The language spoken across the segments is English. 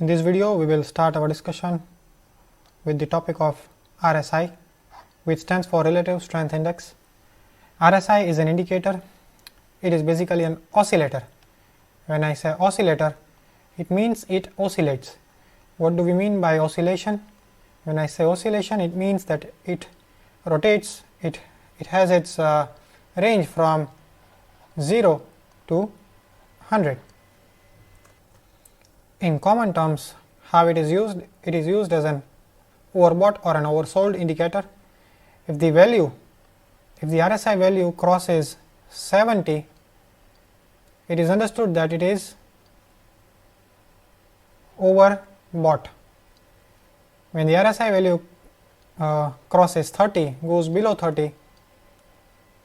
In this video, we will start our discussion with the topic of RSI, which stands for Relative Strength Index. RSI is an indicator. It is basically an oscillator. When I say oscillator, it means it oscillates. What do we mean by oscillation? When I say oscillation, it means that it rotates, it has its range from 0 to 100. In common terms, how it is used? It is used as an overbought or an oversold indicator. If the RSI value crosses 70, it is understood that it is overbought. When the RSI value crosses 30, goes below 30,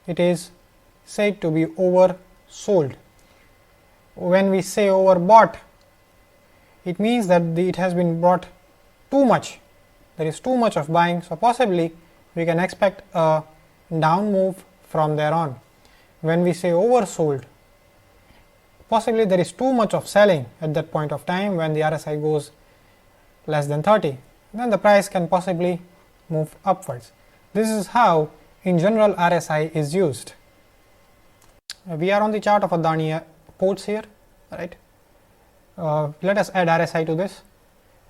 it is said to be oversold. When we say overbought, it means that it has been bought too much. There is too much of buying, so possibly we can expect a down move from there on. When we say oversold, possibly there is too much of selling at that point of time when the RSI goes less than 30. Then the price can possibly move upwards. This is how in general RSI is used. We are on the chart of Adani ports here, right? Let us add RSI to this.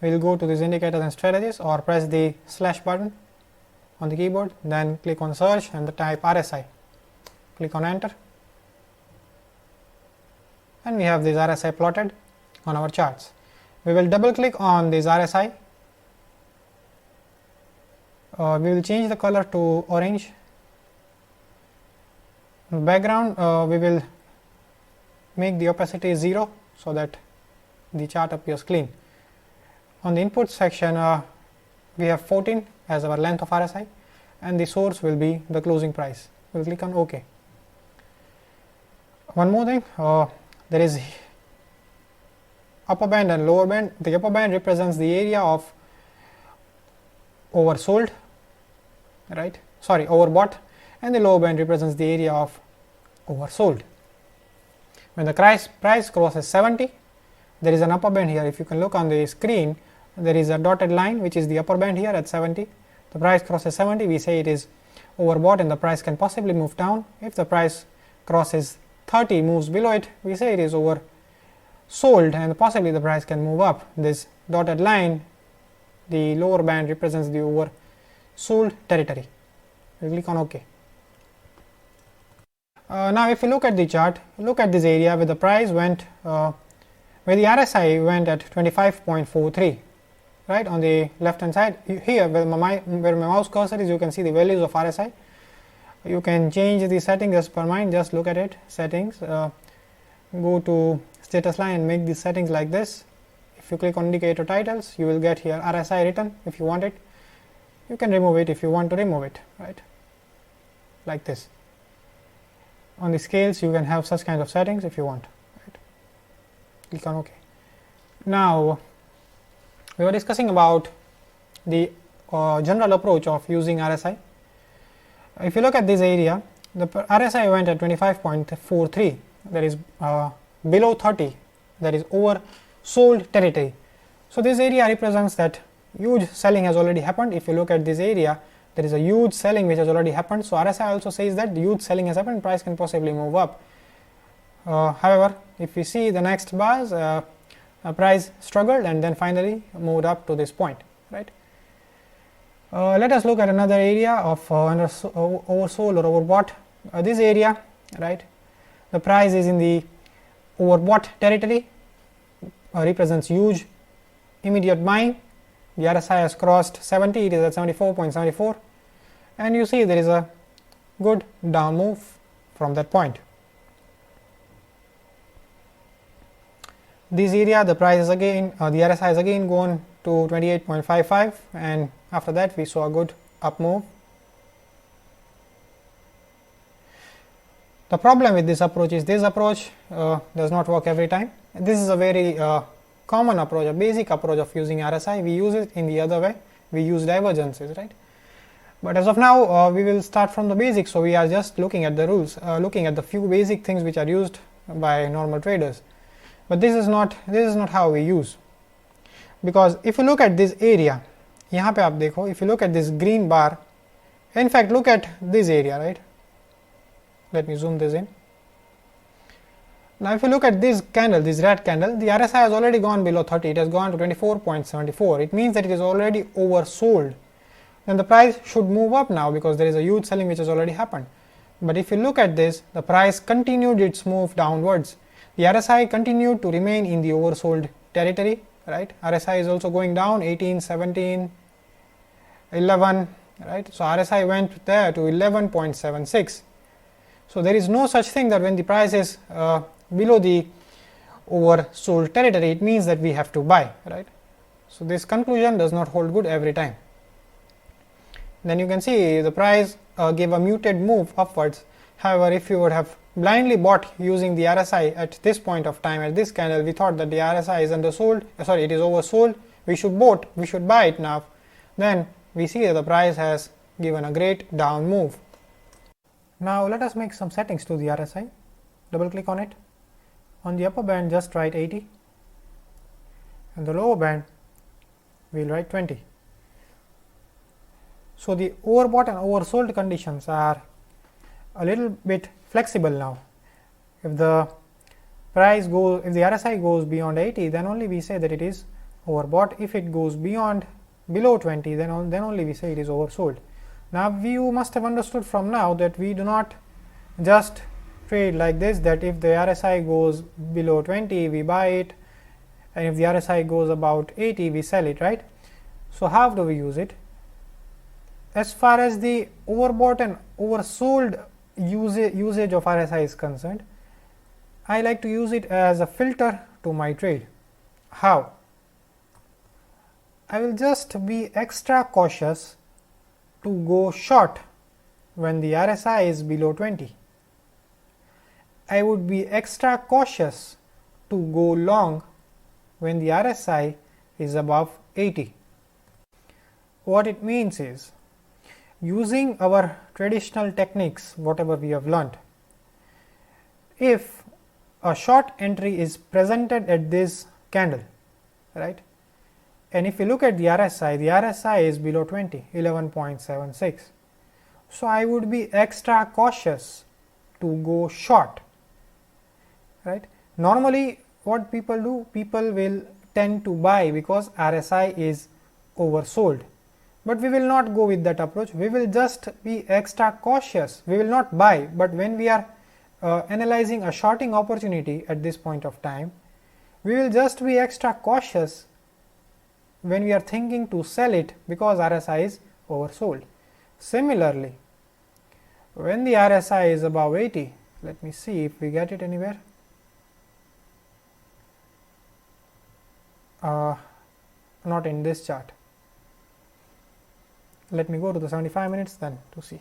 We will go to these indicators and strategies, or press the slash button on the keyboard, then click on search and type RSI. Click on enter, and we have this RSI plotted on our charts. We will double click on this RSI. We will change the color to orange. Background, we will make the opacity 0 so that the chart appears clean. On the input section, we have 14 as our length of RSI, and the source will be the closing price. We will click on OK. One more thing, there is upper band and lower band. The upper band represents the area of oversold, right? Sorry, overbought, and the lower band represents the area of oversold. When the price crosses 70, there is an upper band here. If you can look on the screen, there is a dotted line which is the upper band here at 70. The price crosses 70, we say it is overbought and the price can possibly move down. If the price crosses 30, moves below it, we say it is oversold and possibly the price can move up. This dotted line, the lower band, represents the oversold territory. We click on OK. Now if you look at the chart, look at this area where the price went, where the RSI went at 25.43, right, on the left hand side. Here where my mouse cursor is, you can see the values of RSI. You can change the settings as per mine. Just look at it, settings, go to status line and make the settings like this. If you click on indicator titles, you will get here RSI written. If you want it, you can remove it if you want to remove it, right, like this. On the scales, you can have such kind of settings if you want. Click on OK. Now, we were discussing about the general approach of using RSI. If you look at this area, the RSI went at 25.43, that is below 30, that is oversold territory. So this area represents that huge selling has already happened. If you look at this area, there is a huge selling which has already happened. So RSI also says that the huge selling has happened, price can possibly move up. However, if we see the next bars, price struggled and then finally moved up to this point, right. Let us look at another area of oversold or overbought. This area, right, the price is in the overbought territory, represents huge immediate buying. The RSI has crossed 70, it is at 74.74, and you see there is a good down move from that point. This area, the price is again, the RSI is again gone to 28.55, and after that we saw a good up move. The problem with this approach is this approach does not work every time. This is a very common approach, a basic approach of using RSI. We use it in the other way, we use divergences, right. But as of now, we will start from the basics. So we are just looking at the rules, looking at the few basic things which are used by normal traders. But this is not how we use. because if you look at this area, यहाँ पे आप देखो, if you look at this green bar, in fact look at this area, right? Let me zoom this in. Now if you look at this candle, this red candle, the RSI has already gone below 30, it has gone to 24.74. It means that it is already oversold. Then the price should move up now because there is a huge selling which has already happened. But if you look at this, the price continued its move downwards. The RSI continued to remain in the oversold territory, right? RSI is also going down, 18, 17, 11, right? So RSI went there to 11.76. So there is no such thing that when the price is below the oversold territory, it means that we have to buy, right? So this conclusion does not hold good every time. Then you can see the price gave a muted move upwards. However, if you would have blindly bought using the RSI at this point of time, at this candle, we thought that the RSI is undersold, sorry, it is oversold, we should buy it now. Then we see that the price has given a great down move. Now let us make some settings to the RSI. Double click on it. On the upper band, just write 80, and the lower band we will write 20. So the overbought and oversold conditions are a little bit flexible now. If the RSI goes beyond 80, then only we say that it is overbought. If it goes below 20, then only we say it is oversold. Now you must have understood from now that we do not just trade like this, that if the RSI goes below 20 we buy it, and if the RSI goes about 80 we sell it, right? So how do we use it? As far as the overbought and oversold usage of RSI is concerned, I like to use it as a filter to my trade. How? I will just be extra cautious to go short when the RSI is below 20. I would be extra cautious to go long when the RSI is above 80. What it means is, using our traditional techniques, whatever we have learnt, if a short entry is presented at this candle, right, and if you look at the RSI is below 20, 11.76. So I would be extra cautious to go short, right? Normally what people do, people will tend to buy because RSI is oversold. But we will not go with that approach. We will just be extra cautious. We will not buy, but when we are analyzing a shorting opportunity at this point of time, we will just be extra cautious when we are thinking to sell it because RSI is oversold. Similarly, when the RSI is above 80, let me see if we get it anywhere. Not in this chart. Let me go to the 75 minutes then to see.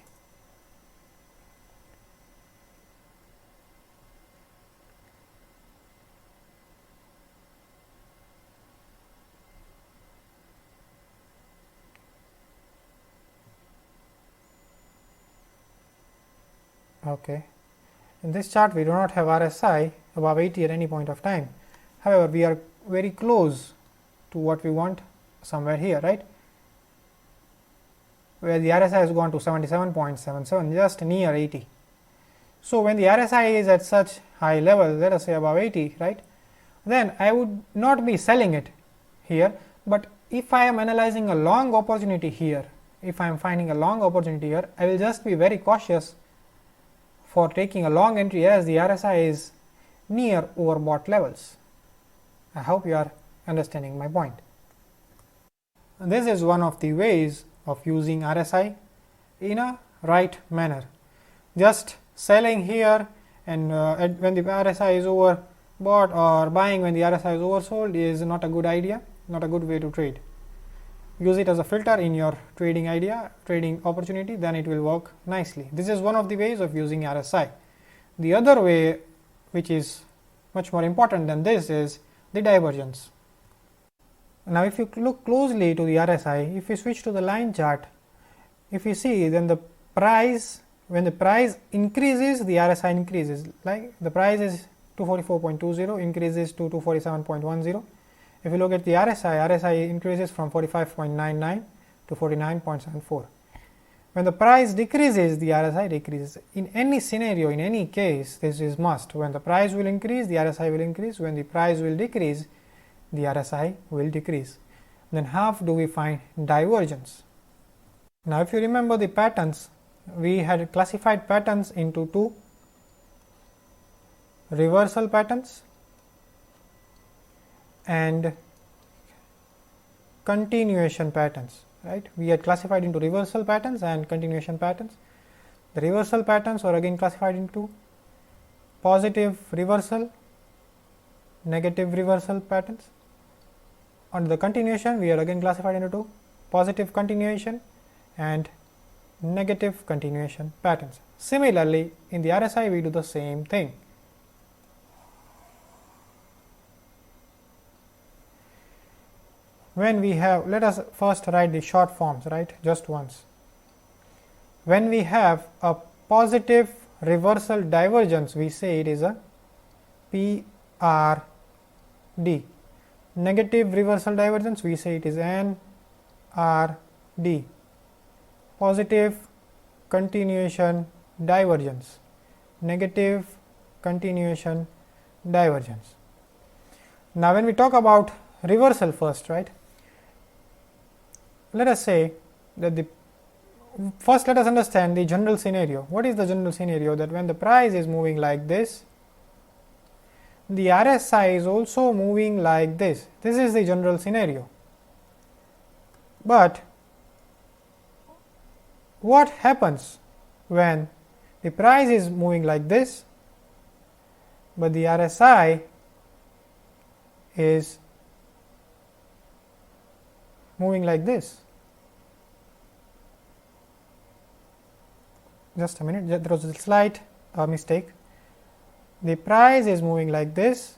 Okay. In this chart we do not have RSI above 80 at any point of time. However, we are very close to what we want, somewhere here, right, where the RSI has gone to 77.77, just near 80. So when the RSI is at such high level, let us say above 80, right, then I would not be selling it here. But if I am analyzing a long opportunity here, if I am finding a long opportunity here, I will just be very cautious for taking a long entry as the RSI is near overbought levels. I hope you are understanding my point. And this is one of the ways of using RSI in a right manner. Just selling here and when the RSI is overbought, or buying when the RSI is oversold, is not a good idea, not a good way to trade. Use it as a filter in your trading opportunity, then it will work nicely. This is one of the ways of using RSI. The other way, which is much more important than this, is the divergence. Now if you look closely to the RSI, if you switch to the line chart, if you see, then the price, when the price increases, the RSI increases. Like the price is 244.20, increases to 247.10, If you look at the RSI increases from 45.99 to 49.74. When the price decreases, the RSI decreases. In any scenario, in any case, this is must. When the price will increase, the RSI will increase. When the price will decrease, the RSI will decrease. Then how do we find divergence? Now, if you remember the patterns, we had classified patterns into two: reversal patterns and continuation patterns. Right? We had classified into reversal patterns and continuation patterns. The reversal patterns are again classified into positive reversal, negative reversal patterns. Under the continuation, we are again classified into two: positive continuation and negative continuation patterns. Similarly, in the RSI, we do the same thing. When we have, let us first write the short forms, right, just once. When we have a positive reversal divergence, we say it is a PRD. Negative reversal divergence, we say it is NRD. Positive continuation divergence, negative continuation divergence. Now, when we talk about reversal first, right, let us say that first let us understand the general scenario. What is the general scenario? That when the price is moving like this, the RSI is also moving like this. This is the general scenario. But what happens when the price is moving like this, but the RSI is moving like this? Just a minute, there was a slight mistake. The price is moving like this.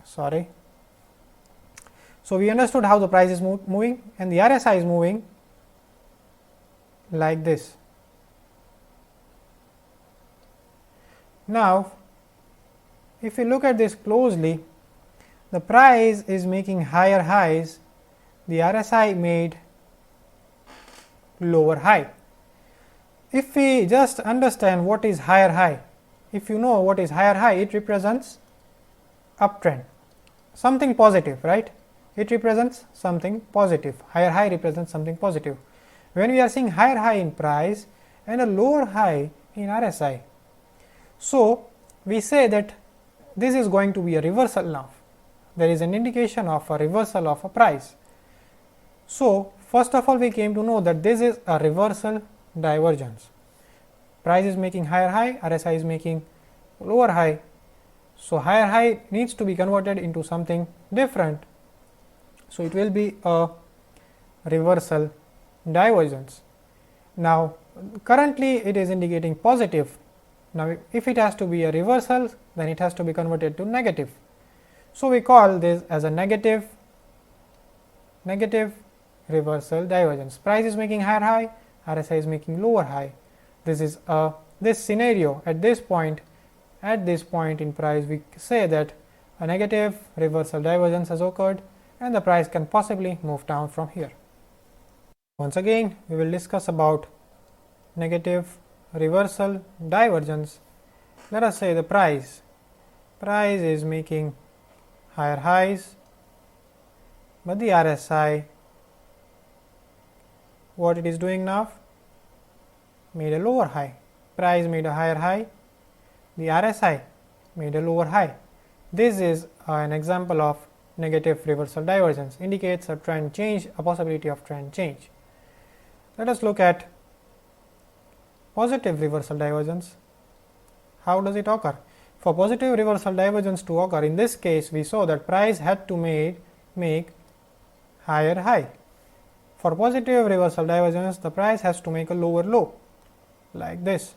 Sorry. So, we understood how the price is moving, and the RSI is moving like this. Now, if you look at this closely, the price is making higher highs, the RSI made lower high. If we just understand what is higher high, if you know what is higher high, it represents uptrend, something positive, right? It represents something positive. Higher high represents something positive. When we are seeing higher high in price and a lower high in RSI, so we say that this is going to be a reversal now. There is an indication of a reversal of a price. So, first of all, we came to know that this is a reversal divergence. Price is making higher high, RSI is making lower high. So, higher high needs to be converted into something different. So, it will be a reversal divergence. Now, currently it is indicating positive. Now, if it has to be a reversal, then it has to be converted to negative. So, we call this as a negative reversal divergence. Price is making higher high, RSI is making lower high. This is this scenario at this point in price, we say that a negative reversal divergence has occurred and the price can possibly move down from here. Once again, we will discuss about negative reversal divergence. Let us say the price is making higher highs, but the RSI, what it is doing now, made a lower high. Price made a higher high, the RSI made a lower high. This is an example of negative reversal divergence, indicates a trend change, a possibility of trend change. Let us look at positive reversal divergence. How does it occur? For positive reversal divergence to occur, in this case we saw that price had to make higher high. For positive reversal divergence, the price has to make a lower low like this.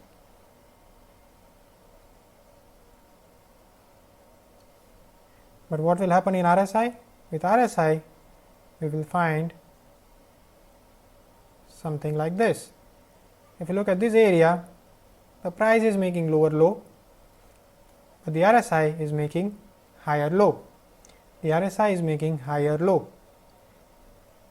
But what will happen in RSI? With RSI, we will find something like this. If you look at this area, the price is making lower low, but the RSI is making higher low. the RSI is making higher low.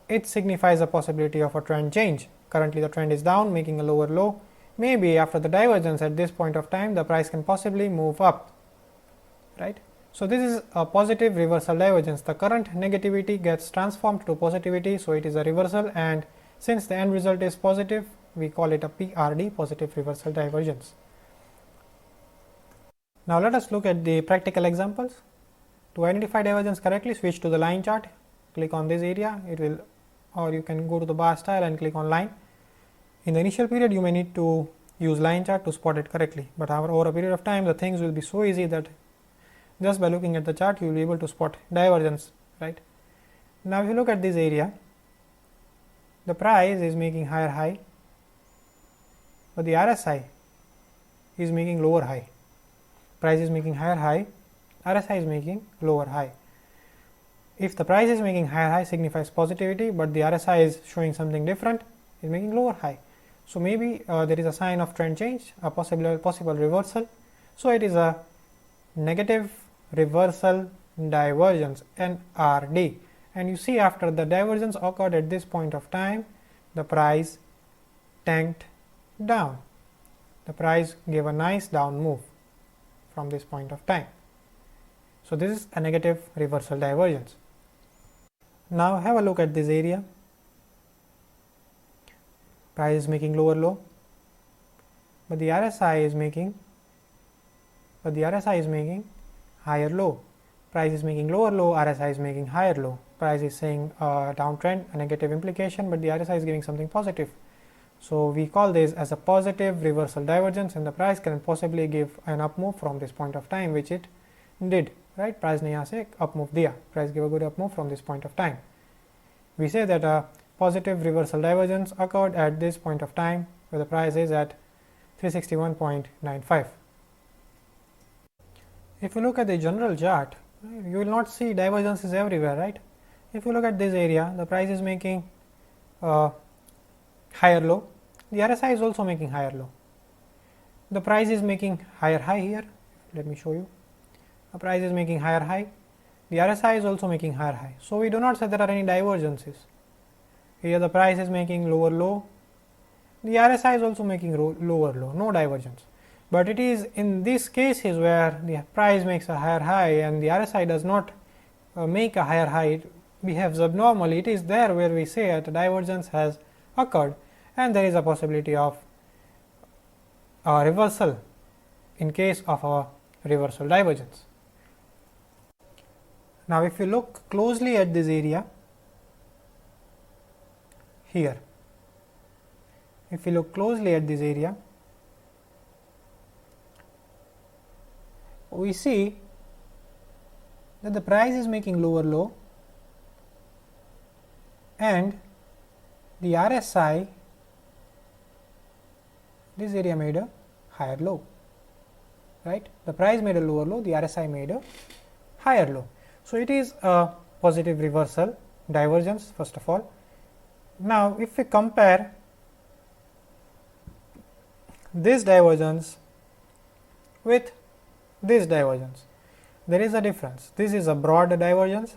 It signifies a possibility of a trend change. Currently the trend is down, making a lower low. Maybe after the divergence at this point of time, the price can possibly move up, right. So, this is a positive reversal divergence. The current negativity gets transformed to positivity. So, it is a reversal, and since the end result is positive, we call it a PRD, positive reversal divergence. Now, let us look at the practical examples. To identify divergence correctly, switch to the line chart, click on this area, it will, or you can go to the bar style and click on line. In the initial period, you may need to use line chart to spot it correctly, but over a period of time, the things will be so easy that just by looking at the chart, you will be able to spot divergence, right. Now, if you look at this area, the price is making higher high, but the RSI is making lower high. Price is making higher high, RSI is making lower high. If the price is making higher high, signifies positivity, but the RSI is showing something different, is making lower high. So, maybe there is a sign of trend change, a possible reversal. So, it is a negative reversal divergence, NRD, and you see after the divergence occurred at this point of time, the price tanked down. The price gave a nice down move from this point of time. So, this is a negative reversal divergence. Now, have a look at this area. Price is making lower low, but the RSI is making higher low. Price is making lower low, RSI is making higher low. Price is saying downtrend, a negative implication, but the RSI is giving something positive. So, we call this as a positive reversal divergence, and the price can possibly give an up move from this point of time, which it did, right. Price ने यहाँ से up move दिया, price gave a good up move from this point of time. We say that a positive reversal divergence occurred at this point of time, where the price is at 361.95. If you look at the general chart, you will not see divergences everywhere, right. If you look at this area, the price is making higher low, the RSI is also making higher low. The price is making higher high here, let me show you. The price is making higher high, the RSI is also making higher high. So, we do not say there are any divergences. Here the price is making lower low, the RSI is also making lower low, no divergence. But it is in these cases where the price makes a higher high and the RSI does not make a higher high, it behaves abnormally. It is there where we say that a divergence has occurred and there is a possibility of a reversal in case of a reversal divergence. Now, if you look closely at this area here, if you look closely at this area, we see that the price is making lower low and the RSI, this area made a higher low, right. The price made a lower low, the RSI made a higher low. So, it is a positive reversal divergence first of all. Now, if we compare this divergence with this divergence, there is a difference. This is a broad divergence,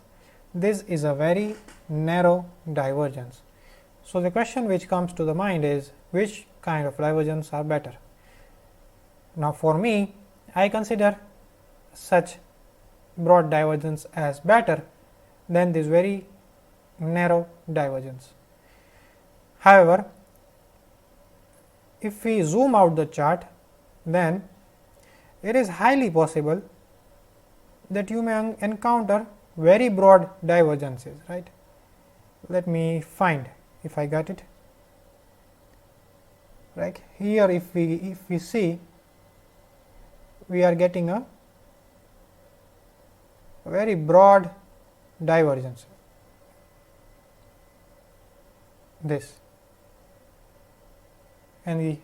this is a very narrow divergence. So, the question which comes to the mind is which kind of divergence are better. Now, for me, I consider such broad divergence as better than this very narrow divergence. However, if we zoom out the chart, then it is highly possible that you may encounter very broad divergences, right. Let me find if I got it right here. If we see, we are getting a very broad divergence, this, and the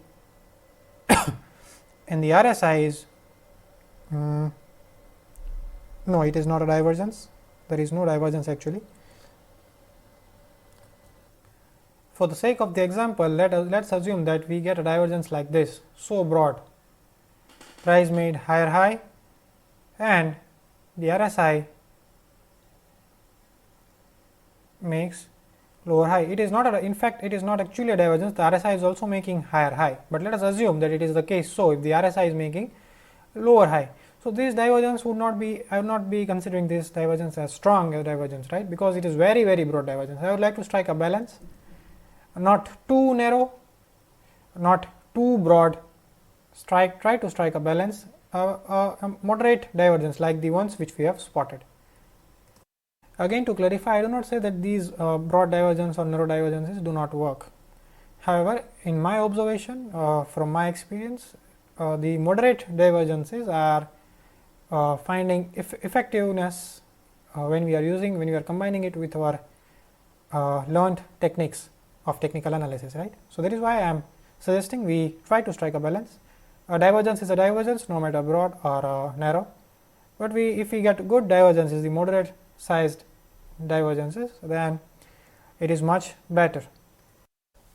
and the RSI is no, it is not a divergence, there is no divergence actually. For the sake of the example, let's assume that we get a divergence like this, so broad, price made higher high and the RSI makes lower high. It is not in fact it is not actually a divergence, the RSI is also making higher high, but let us assume that it is the case. So, if the RSI is making lower high, so this divergence would not be, I would not be considering this divergence as strong as divergence, right, because it is very broad divergence. I would like to strike a balance, not too narrow, not too broad, try to strike a balance, a moderate divergence like the ones which we have spotted. Again, to clarify, I do not say that these broad divergence or narrow divergences do not work. However, in my observation, from my experience, the moderate divergences are finding effectiveness when we are combining it with our learned techniques of technical analysis, right. So, that is why I am suggesting we try to strike a balance. A divergence is a divergence, no matter broad or narrow, but if we get good divergences, the moderate sized divergences, then it is much better.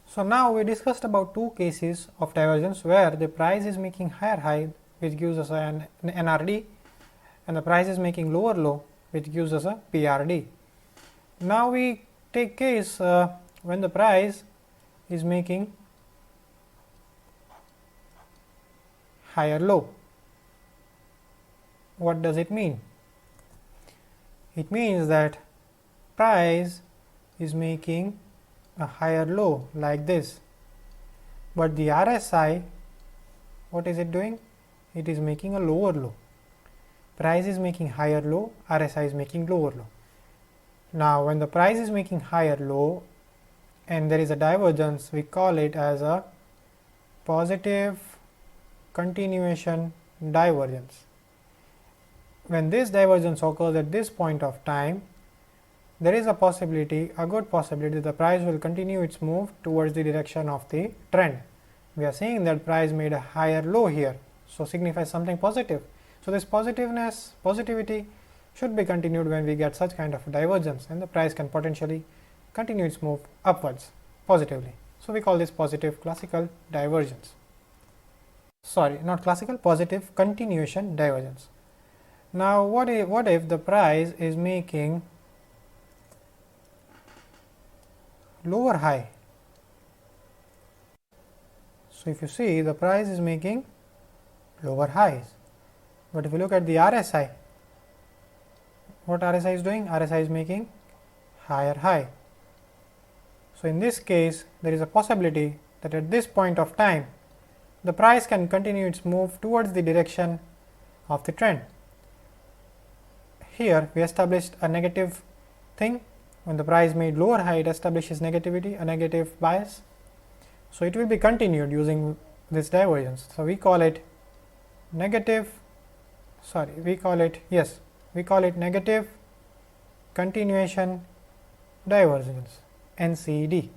So, now we discussed about two cases of divergence where the price is making higher high, which gives us an NRD, and the price is making lower low, which gives us a PRD. Now, we take case when the price is making higher low. What does it mean? It means that price is making a higher low like this, but the RSI, what is it doing? It is making a lower low. Price is making higher low, RSI is making lower low. Now, when the price is making higher low and there is a divergence, we call it as a positive continuation divergence. When this divergence occurs at this point of time, there is a possibility, a good possibility, that the price will continue its move towards the direction of the trend. We are seeing that price made a higher low here, so signifies something positive. So, this positivity should be continued when we get such kind of divergence, and the price can potentially continue its move upwards positively. So, we call this positive classical divergence. Sorry, not classical, positive continuation divergence. Now, what if the price is making lower high? So, if you see, the price is making lower highs, but if you look at the RSI, what RSI is doing? RSI is making higher high. So, in this case, there is a possibility that at this point of time, the price can continue its move towards the direction of the trend. Here, we established a negative thing. When the price made lower high, it establishes negativity, a negative bias. So, it will be continued using this divergence. So, we call it negative, we call it negative continuation divergence, NCD.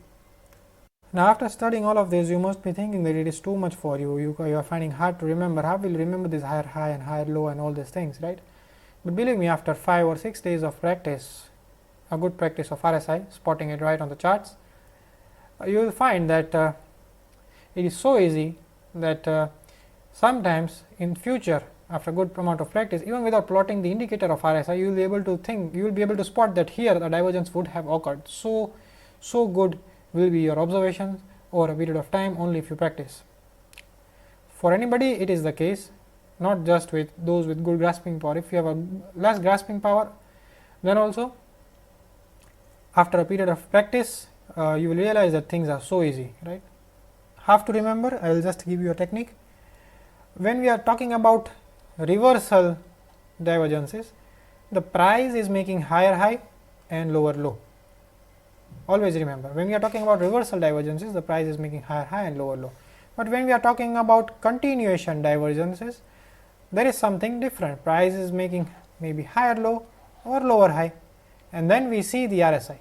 Now, after studying all of this, you must be thinking that it is too much for you. You are finding hard to remember. How will you remember this higher high and higher low and all these things, right? But believe me, after 5 or 6 days of practice, a good practice of RSI, spotting it right on the charts, you will find that it is so easy that sometimes in future, after a good amount of practice, even without plotting the indicator of RSI, you will be able to spot that here the divergence would have occurred. So good will be your observations over a period of time only if you practice. For anybody, it is the case, not just with those with good grasping power. If you have a less grasping power, then also after a period of practice, you will realize that things are so easy, right? Have to remember, I will just give you a technique. When we are talking about reversal divergences, the price is making higher high and lower low. Always remember, when we are talking about reversal divergences, the price is making higher high and lower low. But when we are talking about continuation divergences, there is something different. Price is making maybe higher low or lower high, and then we see the RSI.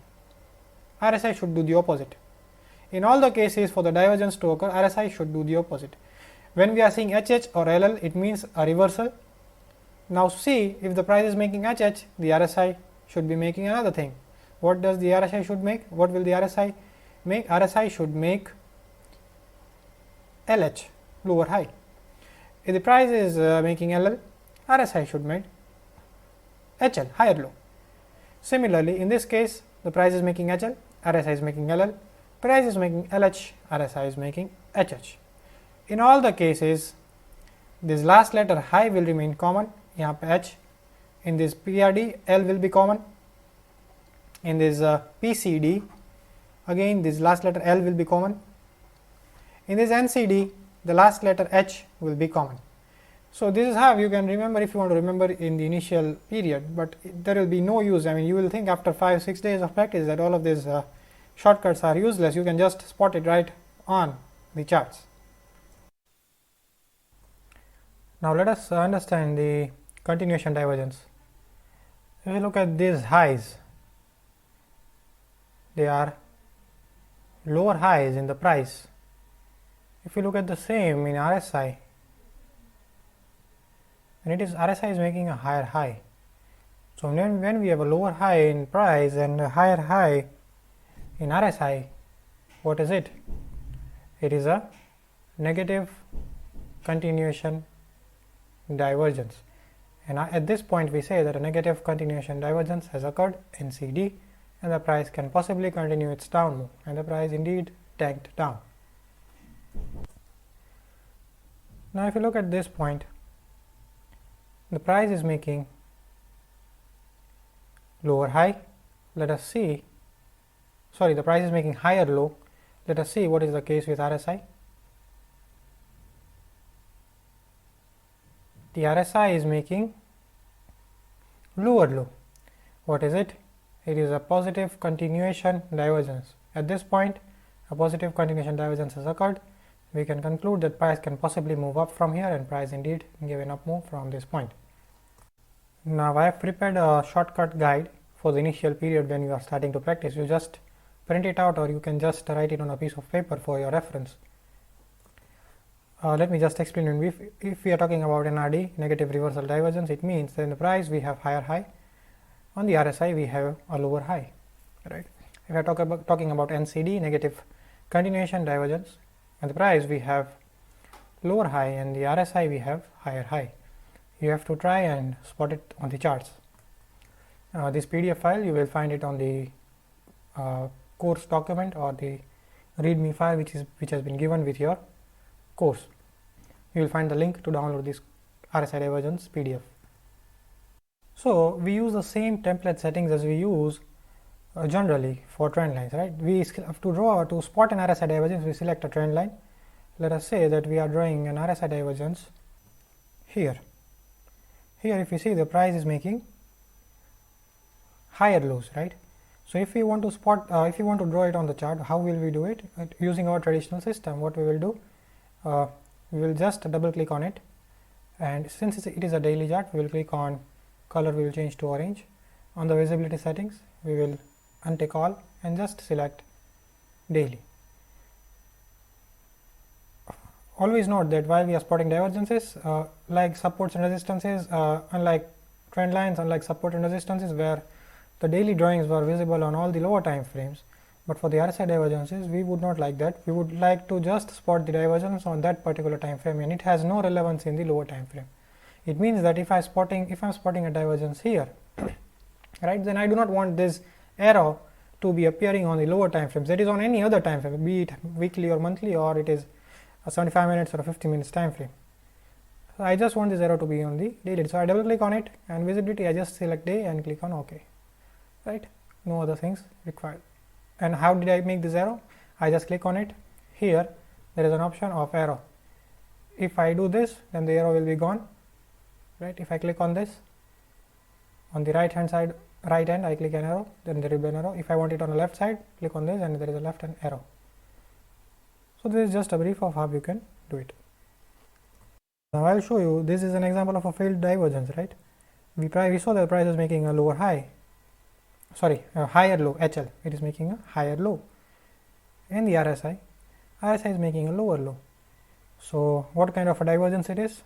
RSI should do the opposite. In all the cases for the divergence to occur, RSI should do the opposite. When we are seeing HH or LL, it means a reversal. Now see, if the price is making HH, the RSI should be making another thing. What does the RSI should make? What will the RSI make? RSI should make LH, lower high. If the price is making LL, RSI should make HL, higher low. Similarly, in this case, the price is making HL, RSI is making LL, price is making LH, RSI is making HH. In all the cases, this last letter high will remain common, यहाँ पे H. In this PRD, L will be common. In this PCD, again this last letter L will be common. In this NCD, the last letter H will be common. So, this is how you can remember if you want to remember in the initial period, but there will be no use. I mean, you will think after 5-6 days of practice that all of these shortcuts are useless. You can just spot it right on the charts. Now, let us understand the continuation divergence. If you look at these highs, they are lower highs in the price. If you look at the same in RSI, and it is RSI is making a higher high. So, when we have a lower high in price and a higher high in RSI, what is it? It is a negative continuation divergence, and at this point we say that a negative continuation divergence has occurred in CD, and the price can possibly continue its down move, and the price indeed tanked down. Now, if you look at this point, the price is making lower high. Let us see, sorry, the price is making higher low. Let us see what is the case with RSI. The RSI is making lower low. What is it? It is a positive continuation divergence. At this point, a positive continuation divergence has occurred. We can conclude that price can possibly move up from here, and price indeed gave an up move from this point. Now, I have prepared a shortcut guide for the initial period when you are starting to practice. You just print it out, or you can just write it on a piece of paper for your reference. Let me just explain in brief. If we are talking about NRD, negative reversal divergence, it means that in the price we have higher high, on the RSI we have a lower high, right? If we are talking about NCD, negative continuation divergence, and the price we have lower high, and the RSI we have higher high. You have to try and spot it on the charts. This PDF file, you will find it on the course document or the readme file which has been given with your course. You will find the link to download this RSI divergence PDF. So, we use the same template settings as we use generally for trend lines, right? We have to spot an RSI divergence, we select a trend line. Let us say that we are drawing an RSI divergence here. Here, if you see, the price is making higher lows, right? So, if we want to spot, if you want to draw it on the chart, how will we do it? Using our traditional system, what we will do, we will just double click on it, and since it is a daily chart, we will click on color, we will change to orange. On the visibility settings, we will untick all and just select daily. Always note that while we are spotting divergences, like supports and resistances, unlike trend lines, unlike support and resistances where the daily drawings were visible on all the lower time frames, but for the RSI divergences we would not like that. We would like to just spot the divergence on that particular time frame, and it has no relevance in the lower time frame. It means that if I am spotting a divergence here, right, then I do not want this arrow to be appearing on the lower time frames, that is on any other time frame, be it weekly or monthly, or it is a 75 minutes or a 50 minutes time frame. So, I just want this arrow to be on the daily. So, I double click on it, and visibility I just select day and click on OK, right, no other things required. And how did I make this arrow? I just click on it. Here there is an option of arrow. If I do this, then the arrow will be gone, right? If I click on this, on the right hand side, right hand, I click an arrow, then there will be an arrow. If I want it on the left side, click on this and there is a left hand arrow. So, this is just a brief of how you can do it. Now, I will show you, this is an example of a failed divergence, right? We saw that the price is making a lower high, sorry, a higher low, HL, it is making a higher low, and the RSI is making a lower low. So, what kind of a divergence it is?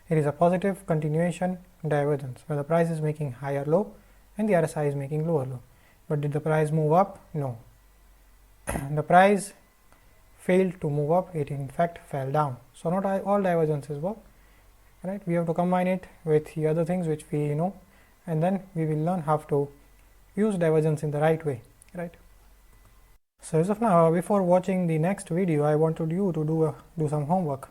It is a positive continuation divergence where the price is making higher low and the RSI is making lower low. But did the price move up? No. The price failed to move up, it in fact fell down. So, not all divergences work, right? We have to combine it with the other things which we know, and then we will learn how to use divergence in the right way, right? So as of now, before watching the next video, I wanted you to do some homework.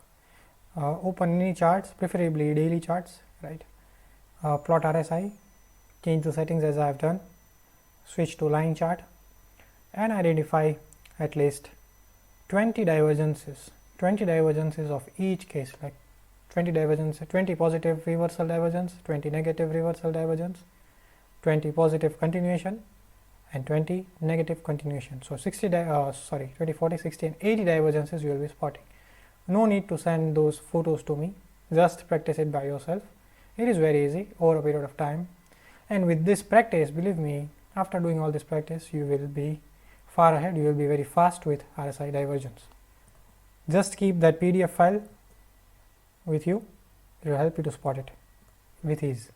Open any charts, preferably daily charts, right? Plot RSI, change the settings as I have done, switch to line chart, and identify at least 20 divergences of each case, like 20 positive reversal divergence, 20 negative reversal divergence, 20 positive continuation, and 20 negative continuation. So 20, 40, 60 and 80 divergences you will be spotting. No need to send those photos to me, just practice it by yourself. It is very easy over a period of time, and with this practice, believe me, after doing all this practice, you will be far ahead, you will be very fast with RSI divergence. Just keep that PDF file with you, it will help you to spot it with ease.